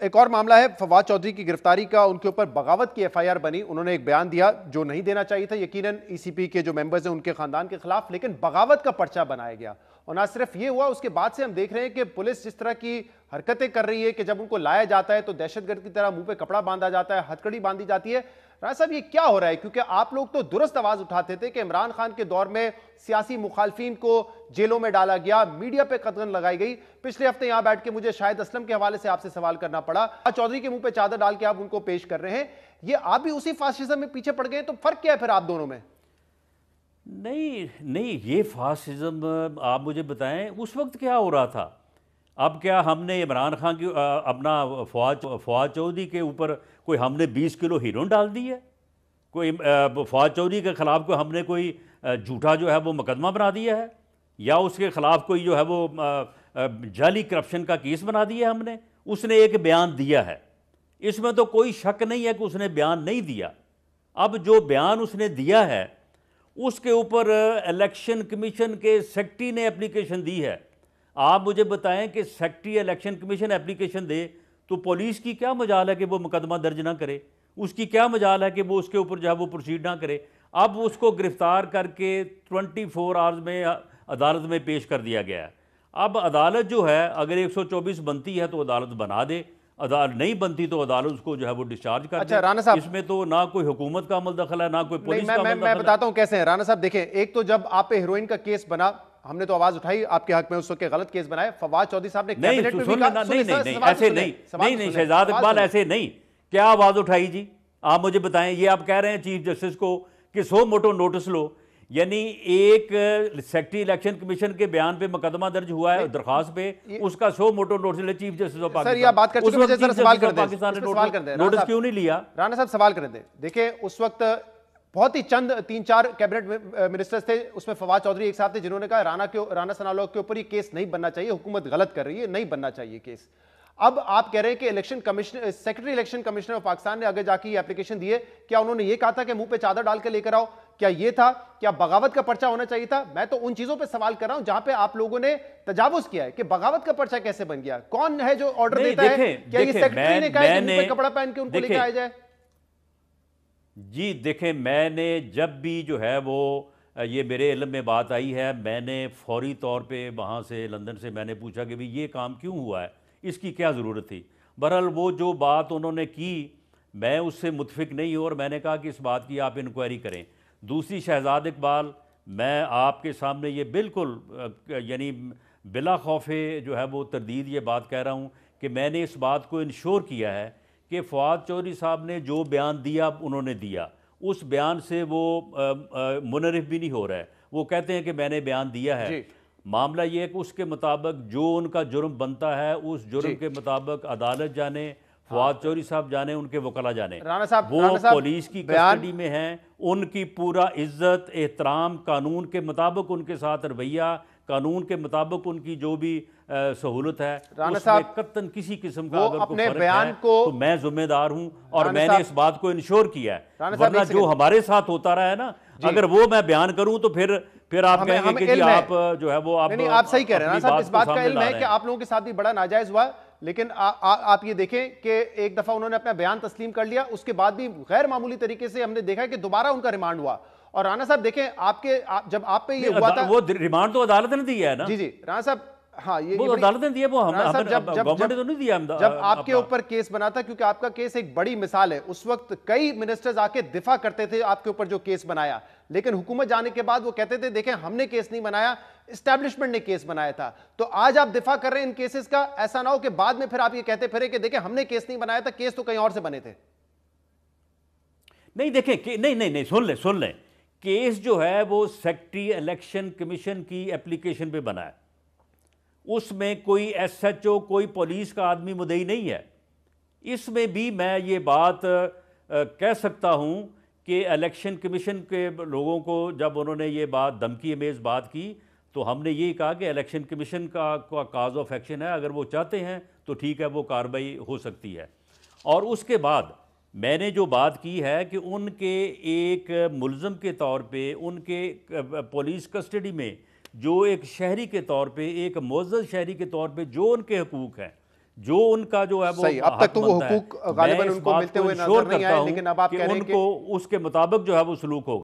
एक और मामला है फवाद चौधरी की गिरफ्तारी का। उनके ऊपर बगावत की एफआईआर बनी। उन्होंने एक बयान दिया जो नहीं देना चाहिए था यकीनन ईसीपी के जो मेंबर्स हैं उनके खानदान के खिलाफ, लेकिन बगावत का पर्चा बनाया गया। और ना सिर्फ ये हुआ, उसके बाद से हम देख रहे हैं कि पुलिस जिस तरह की हरकतें कर रही है कि जब उनको लाया जाता है तो दहशतगर्द की तरह मुंह पे कपड़ा बांधा जाता है, हथकड़ी बांधी जाती है। राणा साहब, ये क्या हो रहा है? क्योंकि आप लोग तो दुरुस्त आवाज उठाते थे कि इमरान खान के दौर में सियासी मुखालफिन को जेलों में डाला गया, मीडिया पे कतगन लगाई गई। पिछले हफ्ते यहां बैठ के मुझे शाहिद असलम के हवाले से आपसे सवाल करना पड़ा। चौधरी के मुंह पे चादर डाल के आप उनको पेश कर रहे हैं। ये आप भी उसी फासिज्म में पीछे पड़ गए, तो फर्क क्या है फिर आप दोनों में? नहीं नहीं, ये फासिज्म आप मुझे बताएं उस वक्त क्या हो रहा था। अब क्या हमने इमरान खान की अपना फवाद चौधरी के ऊपर कोई हमने 20 किलो हीरोइन डाल दी है? कोई फवाद चौधरी के ख़िलाफ़ कोई हमने कोई झूठा जो है वो मुकदमा बना दिया है, या उसके ख़िलाफ़ कोई जो है वो जाली करप्शन का केस बना दिया है हमने? उसने एक बयान दिया है, इसमें तो कोई शक नहीं है कि उसने बयान नहीं दिया। अब जो बयान उसने दिया है उसके ऊपर इलेक्शन कमीशन के सेक्रेटरी ने एप्लीकेशन दी है। आप मुझे बताएं कि सेक्रेटरी इलेक्शन कमीशन एप्लीकेशन दे तो पुलिस की क्या मजाल है कि वो मुकदमा दर्ज ना करे? उसकी क्या मजाल है कि वो उसके ऊपर जो है वो प्रोसीड ना करे? अब उसको गिरफ्तार करके 24 आवर्स में अदालत में पेश कर दिया गया है। अब अदालत जो है अगर 124 बनती है तो अदालत बना दे, अदालत नहीं बनती तो अदालत उसको जो है वो डिस्चार्ज कर अच्छा दे। राणा साहब, इसमें तो ना कोई हुकूमत का अमल दखल है, ना कोई पुलिस का अमल दखल है। मैं बताता हूं कैसे है राणा साहब। देखें, एक तो जब आप पे हीरोइन का केस बना, हमने तो आवाज उठाई आपके हक में, उस वक्त गलत केस बनाए। फवाद चौधरी साहब ने कैबिनेट में भी कहा, नहीं ऐसे नहीं शहजाद इकबाल ऐसे नहीं। क्या आवाज उठाई जी? आप मुझे बताएं। ये आप कह रहे हैं चीफ जस्टिस को कि सो मोटो नोटिस लो, यानी एक सेक्रेटरी इलेक्शन कमीशन के बयान पे मुकदमा दर्ज हुआ है दरखास्त पे, उसका सो मोटो नोटिस ले chief justice of Pakistan. Sir, ये बात कर चुके, मुझे जरा सवाल कर दें। नोटिस क्यों नहीं लिया? राणा साहब सवाल कर दें। देखिए, उस वक्त बहुत ही चंद 3-4 कैबिनेट मिनिस्टर्स थे, उसमें फवाद चौधरी एक साथ थे, जिन्होंने कहा राणा सनाउल्लाह के ऊपर ये केस नहीं बनना चाहिए, हुकूमत गलत कर रही है, नहीं बनना चाहिए केस। अब आप कह रहे हैं कि election commissioner, secretary election commissioner of Pakistan ने आगे जाके एप्लीकेशन दी है। क्या उन्होंने ये कहा था कि मुंह पे चादर डाल के लेकर आओ? क्या ये था? क्या बगावत का पर्चा होना चाहिए था? मैं तो उन चीजों पे सवाल कर रहा हूं जहां पे आप लोगों ने तजावुज किया है कि बगावत का पर्चा कैसे बन गया। कौन है जो ऑर्डर देता है? क्या ये सेक्रेटरी ने कहा कि मुंह पे कपड़ा पहन के उनको लेकर आया जाए? जी देखें, मैंने जब भी जो है वो ये मेरे इल्म में बात आई है, मैंने फौरी तौर पे वहाँ से लंदन से मैंने पूछा कि भाई ये काम क्यों हुआ है, इसकी क्या ज़रूरत थी। बहरहाल वो जो बात उन्होंने की मैं उससे मुतफिक नहीं हूँ और मैंने कहा कि इस बात की आप इंक्वायरी करें। दूसरी, शहजाद इकबाल, मैं आपके सामने ये बिल्कुल यानी बिला खौफे जो है वो तरदीद ये बात कह रहा हूँ कि मैंने इस बात को इंश्योर किया है कि फवाद चौधरी साहब ने जो बयान दिया उन्होंने दिया, उस बयान से वो मुनरिफ भी नहीं हो रहा है। वो कहते हैं कि मैंने बयान दिया है। मामला ये है कि उसके मुताबिक जो उनका जुर्म बनता है उस जुर्म के मुताबिक अदालत जाने, फवाद चौधरी साहब जाने, उनके वकला जाने, वो पुलिस की कस्टडी में हैं। उनकी पूरा इज्जत एहतराम, कानून के मुताबिक उनके साथ रवैया, कानून के मुताबिक उनकी जो भी सहूलत है, राणा साहब कत्तन किसी किस्म का अगर अपने कोई बयान है, को तो मैं जिम्मेदार हूं और मैंने इस बात को इंश्योर किया है। वरना जो हमारे साथ होता रहा है ना, अगर वो मैं बयान करूं तो फिर आप कहेंगे कि जी आप जो है वो आप सही कह रहे हैं साहब। इस बात का इल्म है कि आप लोगों के साथ भी बड़ा नाजायज हुआ, लेकिन आप ये देखें कि एक दफा उन्होंने अपना बयान तस्लीम कर लिया, उसके बाद भी गैर मामूली तरीके से हमने देखा कि दोबारा उनका रिमांड हुआ। और राणा साहब देखें, जब आप पे ये हुआ था, वो रिमांड तो अदालत ने दिया है ना। जी राणा साहब, हाँ ये अदालत ने दिया, वो गवर्नमेंट ने तो नहीं दिया। जब आपके ऊपर केस बना था, क्योंकि आपका केस एक बड़ी मिसाल है, उस वक्त कई मिनिस्टर्स आके दिफा करते थे आपके ऊपर जो केस बनाया, लेकिन हुकूमत जाने के बाद वो कहते थे देखें हमने केस नहीं बनाया, एस्टैब्लिशमेंट ने केस बनाया था। तो आज आप दिफा कर रहे हैं इन केसेस का, ऐसा ना हो कि बाद में फिर आप ये कहते फिरे कि देखें हमने केस नहीं बनाया था, केस तो कहीं और से बने थे। नहीं देखें, नहीं सुन लें, केस जो है वो सेक्रेटरी इलेक्शन कमीशन की एप्लीकेशन पे बना है, उसमें कोई एसएचओ, कोई पुलिस का आदमी मुद्दई नहीं है। इसमें भी मैं ये बात कह सकता हूँ कि इलेक्शन कमीशन के लोगों को जब उन्होंने ये बात धमकी अमेज बात की तो हमने यही कहा कि इलेक्शन कमीशन का काज ऑफ एक्शन है, अगर वो चाहते हैं तो ठीक है, वो कार्रवाई हो सकती है। और उसके बाद मैंने जो बात की है कि उनके एक मुलज़म के तौर पे, उनके पुलिस कस्टडी में जो एक शहरी के तौर पे, एक मुअज़्ज़ज़ शहरी के तौर पे जो उनके हकूक़ हैं, जो उनका जो है वो सही, अब तक हक तो वो बनता है, हुकूक गालिबन मैं इस उनको बात मिलते को हुए इंश्योर नजर नहीं करता आए, हूं लेकिन अब आप कि कह रहे हैं कि उनको उसके मुताबिक जो है वो सलूक होगा।